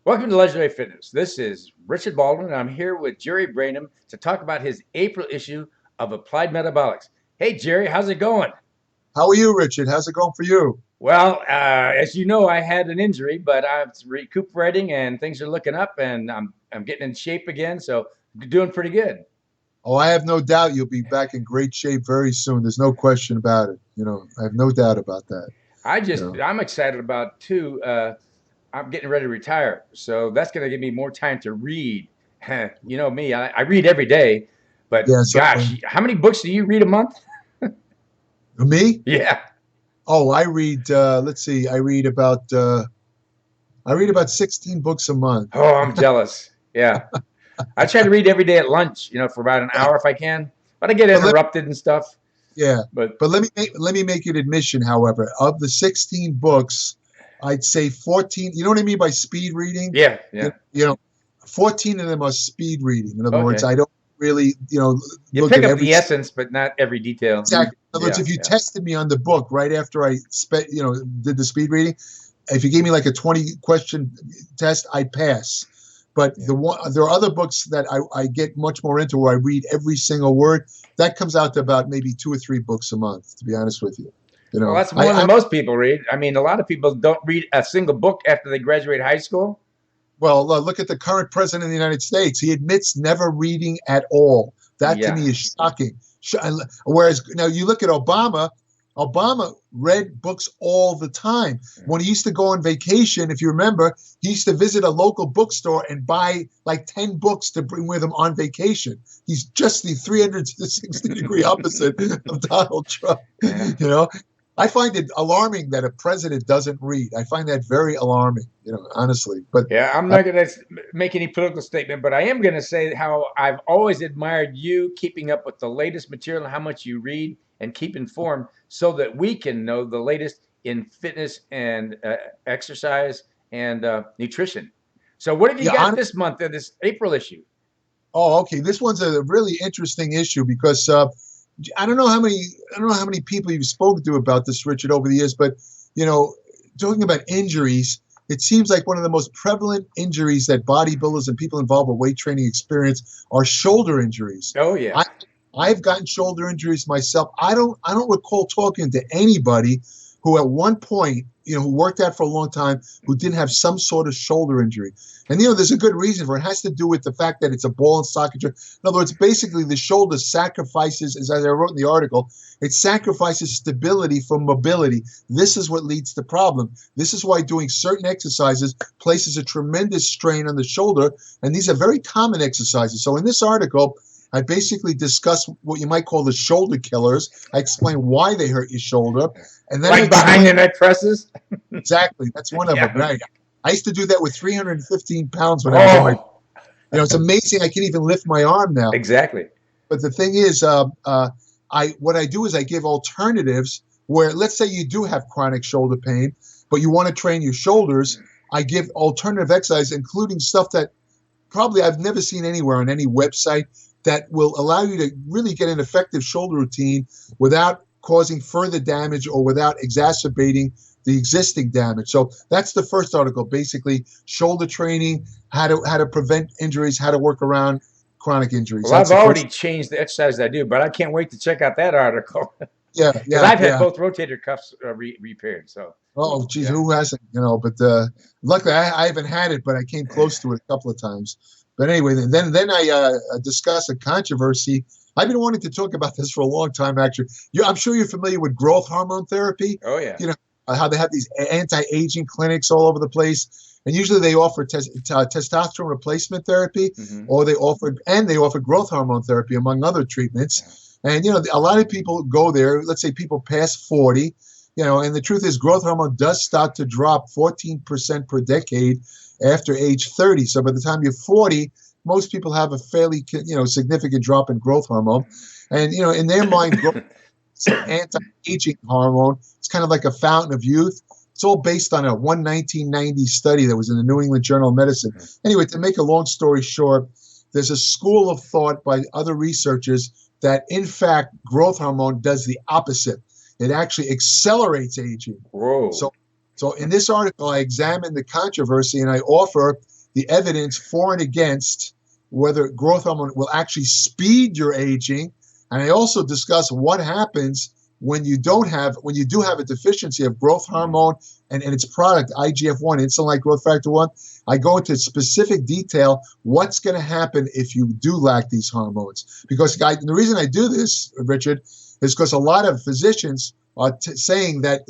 Welcome to Legendary Fitness. This is Richard Baldwin, and I'm here with Jerry Branham to talk about his April issue of Applied Metabolics. Hey, Jerry, how's it going? How are you, Richard? How's it going for you? Well, as you know, I had an injury, but I'm recuperating and things are looking up, and I'm getting in shape again, so doing pretty good. Oh, I have no doubt you'll be back in great shape very soon. There's no question about it. I have no doubt about that. You know, I'm excited about too. I'm getting ready to retire, so that's going to give me more time to read. You know me, I read every day, yeah, but certainly. gosh, how many books do you read a month? Me? Yeah. Oh, I read. Let's see. I read about 16 books a month. Oh, I'm jealous. Yeah. I try to read every day at lunch, for about an hour if I can, but I get But let interrupted and stuff. yeah, But but let me make an admission. However, of the 16 books, I'd say 14. You know what I mean by speed reading? yeah, You, yeah. you know, 14 of them are speed reading. In other words, Okay. I don't really, You look pick at up every. the essence, but not every detail. Exactly. In other words, Yeah, if you yeah, tested me on the book right after did the speed reading, if you gave me like a 20 question test, I'd pass. But yeah. there are other books that I get much more into where I read every single word. That comes out to about maybe 2 or 3 books a month, to be honest with you. You Well, know, that's more than most people read. I mean, a lot of people don't read a single book after they graduate high school. well, look at the current president of the United States. He admits never reading at all. That to Yeah. me is shocking. Whereas now you look at Obama. Obama read books all the time. When he used to go on vacation, if you remember, he used to visit a local bookstore and buy like 10 books to bring with him on vacation. He's just the 360-degree opposite of Donald Trump. Yeah. You know, I find it alarming that a president doesn't read. I find that very alarming, honestly. But Yeah, I'm uh, not going to make any political statement, but I am going to say how I've always admired you keeping up with the latest material and how much you read and keep informed so that we can know the latest in fitness and exercise and nutrition. So, what have you yeah, got this month in this April issue? oh, okay. This one's a really interesting issue because I don't know how many people you've spoken to about this, Richard, over the years, but you know, talking about injuries, it seems like one of the most prevalent injuries that bodybuilders and people involved with weight training experience are shoulder injuries. Oh, yeah. I I've gotten shoulder injuries myself. I don't recall talking to anybody who at one point, who worked out for a long time, who didn't have some sort of shoulder injury. And there's a good reason for it. It has to do with the fact that it's a ball and socket joint. In other words, basically the shoulder sacrifices, as I wrote in the article, it sacrifices stability for mobility. This is what leads to problem. This is why doing certain exercises places a tremendous strain on the shoulder, and these are very common exercises. So in this article, I basically discuss what you might call the shoulder killers. I explain why they hurt your shoulder, and then I Like behind explain the neck presses? exactly. That's one of them, Yeah. right? I used to do that with 315 pounds when I was in my. Oh, It's amazing. I can even lift my arm now. exactly. But the thing is, I what I do is I give alternatives where, let's say you do have chronic shoulder pain, but you want to train your shoulders. I give alternative exercise, including stuff that probably I've never seen anywhere on any website that will allow you to really get an effective shoulder routine without causing further damage or without exacerbating the existing damage. So that's the first article, basically shoulder training, how to prevent injuries, how to work around chronic injuries. Well, That's I've the first. already changed the exercise I do, but I can't wait to check out that article Yeah, because yeah, I've had yeah. both rotator cuffs repaired. So, Oh, geez, yeah. who hasn't? But luckily I haven't had it, but I came close to it a couple of times. But anyway, then I discuss a controversy. I've been wanting to talk about this for a long time, actually. I'm sure you're familiar with growth hormone therapy. Oh, yeah. You know how they have these anti-aging clinics all over the place, and usually they offer testosterone replacement therapy, Hmm. or they offer growth hormone therapy among other treatments. And a lot of people go there. Let's say people past 40. And the truth is growth hormone does start to drop 14% per decade after age 30. So by the time you're 40, most people have a fairly, significant drop in growth hormone. And, in their mind, growth is an anti-aging hormone. It's kind of like a fountain of youth. It's all based on a 1990 study that was in the New England Journal of Medicine. Anyway, to make a long story short, there's a school of thought by other researchers that, in fact, growth hormone does the opposite. It actually accelerates aging. Whoa. So in this article, I examine the controversy and I offer the evidence for and against whether growth hormone will actually speed your aging. And I also discuss what happens when you do have a deficiency of growth hormone and its product, IGF-1, insulin-like growth factor 1. I go into specific detail what's going to happen if you do lack these hormones. Because the reason I do this, Richard, is because a lot of physicians are saying that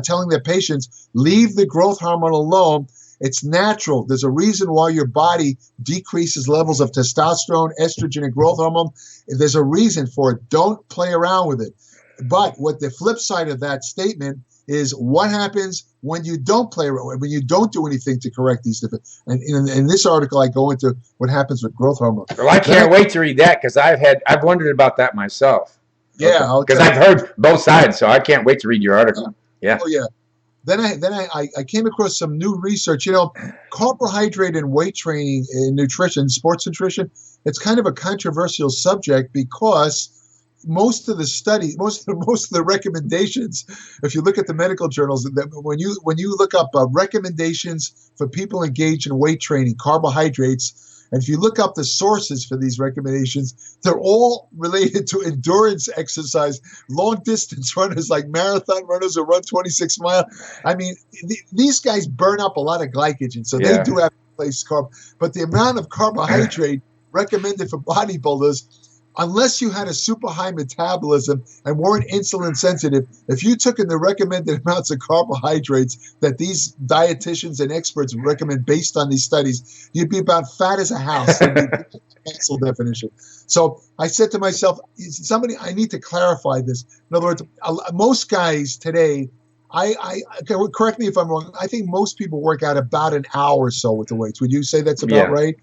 telling their patients, leave the growth hormone alone. It's natural. There's a reason why your body decreases levels of testosterone, estrogen, and growth hormone. There's a reason for it. Don't play around with it. But what the flip side of that statement is, what happens when you don't play around, when you don't do anything to correct these different. And in this article, I go into what happens with growth hormone. Well, I can't wait to read that, because I've wondered about that myself. Yeah, because I've heard both sides, so I can't wait to read your article. Yeah. Oh yeah. Then I came across some new research. Carbohydrate and weight training in nutrition, sports nutrition, it's kind of a controversial subject because most of the recommendations, if you look at the medical journals, when you look up recommendations for people engaged in weight training, carbohydrates, and if you look up the sources for these recommendations, they're all related to endurance exercise, long distance runners like marathon runners who run 26 miles. I mean, these guys burn up a lot of glycogen, so they do have to replace carb. But the amount of carbohydrate recommended for bodybuilders, unless you had a super high metabolism and weren't insulin sensitive, if you took in the recommended amounts of carbohydrates that these dietitians and experts recommend based on these studies, you'd be about fat as a house. Muscle definition. So I said to myself, I need to clarify this. In other words, most guys today, correct me if I'm wrong, I think most people work out about an hour or so with the weights. Would you say that's about right?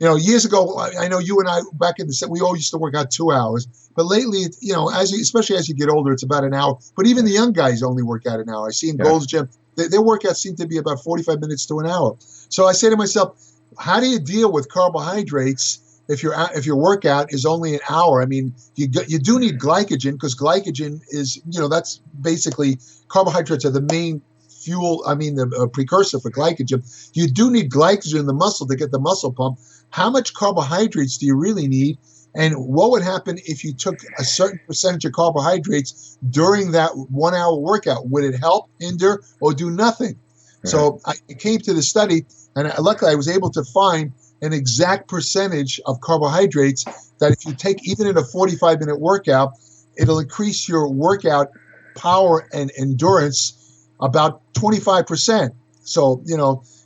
Years ago, I know you and I back in the set, we all used to work out 2 hours. But lately, especially as you get older, it's about an hour. But even the young guys only work out an hour. I see in Gold's Gym, their workouts seem to be about 45 minutes to an hour. So I say to myself, how do you deal with carbohydrates if your workout is only an hour? I mean, you do need glycogen, because glycogen is, that's basically, carbohydrates are the main fuel. I mean, the precursor for glycogen. You do need glycogen in the muscle to get the muscle pump. How much carbohydrates do you really need? And what would happen if you took a certain percentage of carbohydrates during that 1 hour workout? Would it help, hinder, or do nothing? Yeah. So I came to the study, and luckily I was able to find an exact percentage of carbohydrates that if you take even in a 45-minute workout, it'll increase your workout power and endurance about 25%. So,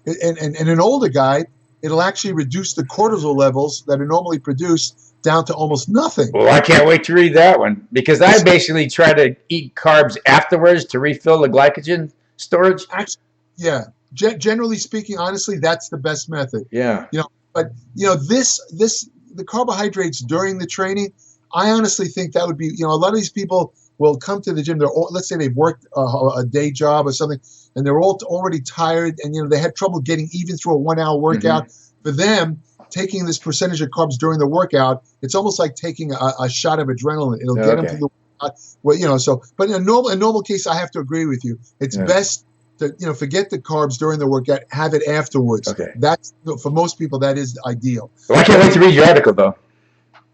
and an older guy, it'll actually reduce the cortisol levels that are normally produced down to almost nothing. Well, I can't wait to read that one, because I basically try to eat carbs afterwards to refill the glycogen storage. Actually, yeah. Generally speaking, honestly, that's the best method. Yeah. But the carbohydrates during the training, I honestly think that would be, a lot of these people will come to the gym. Let's say they've worked a day job or something, and they're all already tired, and they had trouble getting even through a 1 hour workout. Mm-hmm. For them, taking this percentage of carbs during the workout, it's almost like taking a shot of adrenaline. It'll get them through the workout. Well, but in a normal case, I have to agree with you. It's best to forget the carbs during the workout, have it afterwards. Okay. That's, for most people, that is ideal. Well, I can't wait to read your article, though.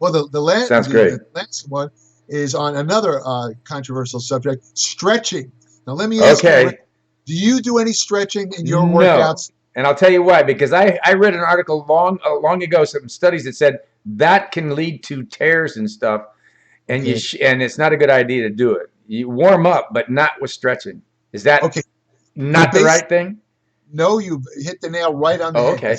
Well, the last one is on another controversial subject, stretching. Now, let me ask you, do you do any stretching in your workouts? And I'll tell you why. Because I read an article long ago, some studies that said that can lead to tears and stuff, and and it's not a good idea to do it. You warm up, but not with stretching. Is that not the right thing? No, you hit the nail right on the head. Okay.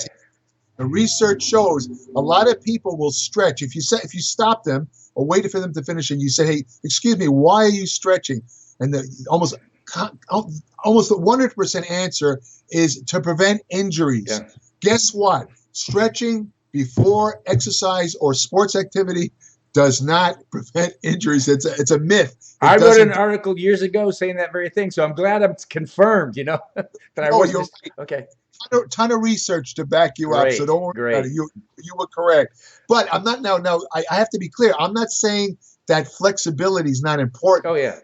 The research shows a lot of people will stretch. If you stop them or wait for them to finish, and you say, "Hey, excuse me, why are you stretching?" And almost the 100% answer is to prevent injuries. Yeah. Guess what? Stretching before exercise or sports activity does not prevent injuries. It's a myth. I wrote an article years ago saying that very thing, so I'm glad it's confirmed. That I wasn't. Okay. Ton of research to back you up, so don't worry about it. You were correct. But I'm not now. I have to be clear. I'm not saying that flexibility is not important. Oh yeah.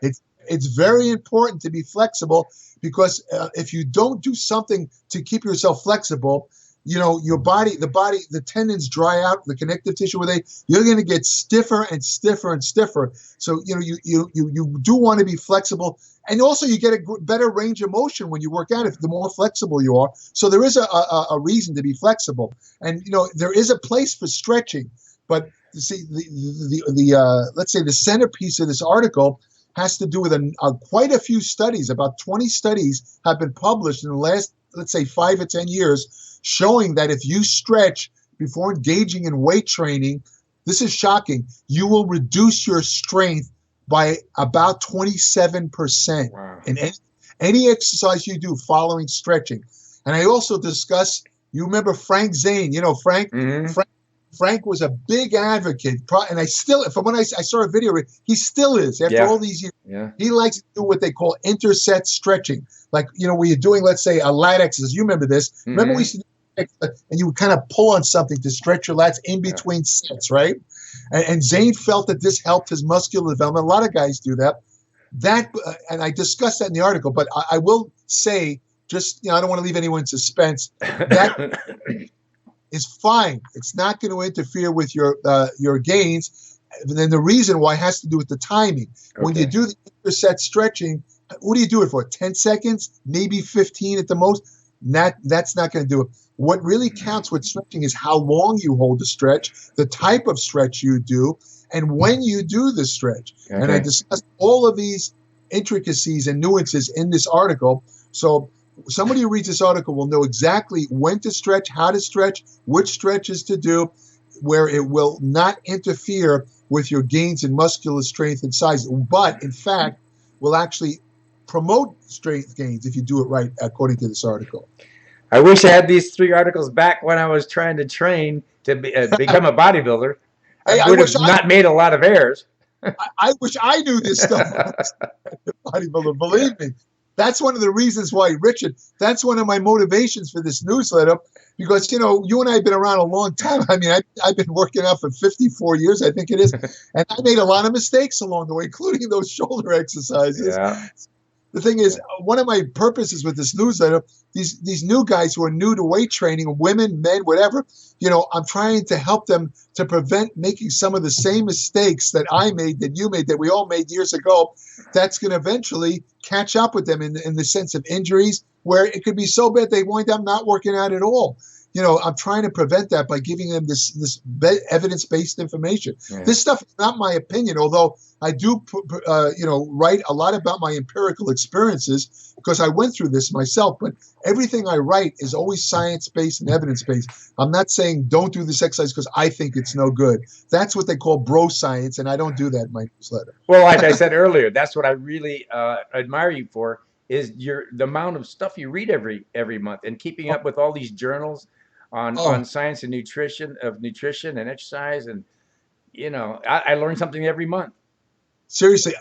It's very important to be flexible, because if you don't do something to keep yourself flexible, your body, the tendons dry out, the connective tissue you're going to get stiffer and stiffer and stiffer. So, you do want to be flexible. And also you get a better range of motion when you work out, if the more flexible you are. So there is a reason to be flexible. And, there is a place for stretching. But you see, let's say the centerpiece of this article has to do with quite a few studies. About 20 studies have been published in the last, let's say, 5 or 10 years, showing that if you stretch before engaging in weight training, this is shocking, you will reduce your strength by about 27%. Wow. In any exercise you do following stretching. And I also discuss, you remember Frank Zane, Frank? Mm-hmm. Frank was a big advocate, and I saw a video, he still is after all these years. Yeah. He likes to do what they call interset stretching. Like, where you're doing, let's say, a lat exercise. You remember this. Mm-hmm. Remember we used to do, and you would kind of pull on something to stretch your lats in between sets, right? And Zane felt that this helped his muscular development. A lot of guys do that. And I discussed that in the article, but I will say, just, I don't want to leave anyone in suspense. That is fine. It's not going to interfere with your gains. And then the reason why has to do with the timing. Okay. When you do the interset stretching, what do you do it for? 10 seconds, maybe 15 at the most? That's not going to do it. What really counts with stretching is how long you hold the stretch, the type of stretch you do, and when you do the stretch. Okay. And I discussed all of these intricacies and nuances in this article. So somebody who reads this article will know exactly when to stretch, how to stretch, which stretches to do, where it will not interfere with your gains in muscular strength and size, but in fact will actually promote strength gains if you do it right, according to this article. I wish I had these 3 articles back when I was trying to train to become a bodybuilder. I would have not made a lot of errors. I wish I knew this stuff. Bodybuilder, believe me. That's one of the reasons why, Richard, that's one of my motivations for this newsletter, because, you and I have been around a long time. I mean, I've been working out for 54 years, I think it is. And I made a lot of mistakes along the way, including those shoulder exercises. Yeah. The thing is, one of my purposes with this newsletter, these new guys who are new to weight training, women, men, whatever, I'm trying to help them to prevent making some of the same mistakes that I made, that you made, that we all made years ago. That's going to eventually catch up with them in the sense of injuries, where it could be so bad they wind up not working out at all. I'm trying to prevent that by giving them this evidence-based information. Yeah. This stuff is not my opinion, although I do, write a lot about my empirical experiences because I went through this myself. But everything I write is always science-based and evidence-based. I'm not saying don't do this exercise because I think it's no good. That's what they call bro science, and I don't do that in my newsletter. Well, like I said earlier, that's what I really admire you for, is the amount of stuff you read every month, and keeping up with all these journals on science and nutrition and exercise. And, I learn something every month. Seriously,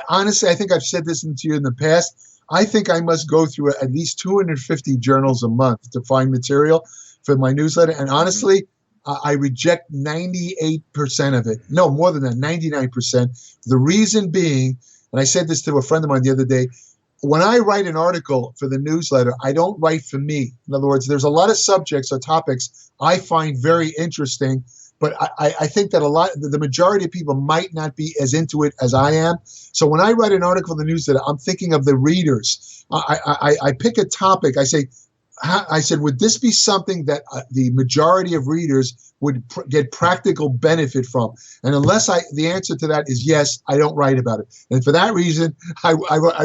honestly, I think I've said this to you in the past. I think I must go through at least 250 journals a month to find material for my newsletter. And honestly, I reject 98% of it. No, more than that, 99%. The reason being, and I said this to a friend of mine the other day, when I write an article for the newsletter, I don't write for me. In other words, there's a lot of subjects or topics I find very interesting, but I think that the majority of people might not be as into it as I am. So when I write an article in the newsletter, I'm thinking of the readers. I pick a topic. I said, would this be something that the majority of readers would get practical benefit from? And unless the answer to that is yes, I don't write about it. And for that reason, I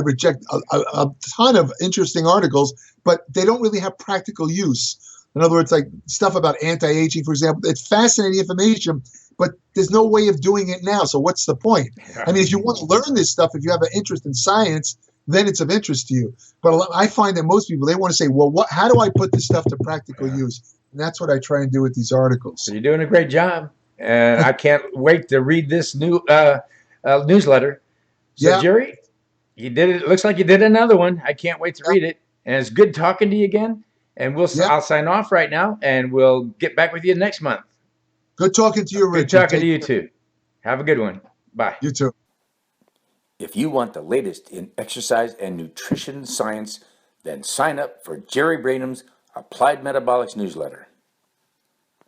reject a ton of interesting articles, but they don't really have practical use. In other words, like stuff about anti-aging, for example, it's fascinating information, but there's no way of doing it now. So what's the point? I mean, if you want to learn this stuff, if you have an interest in science, then it's of interest to you. But I find that most people, they want to say, well, how do I put this stuff to practical use? And that's what I try and do with these articles. So you're doing a great job. And I can't wait to read this new newsletter. So, yeah. Jerry, you did it. It looks like you did another one. I can't wait to read it. And it's good talking to you again. And I'll sign off right now, and we'll get back with you next month. Good talking to you, Richard. Good talking to you, too. Have a good one. Bye. You too. If you want the latest in exercise and nutrition science, then sign up for Jerry Bradenham's Applied Metabolics newsletter.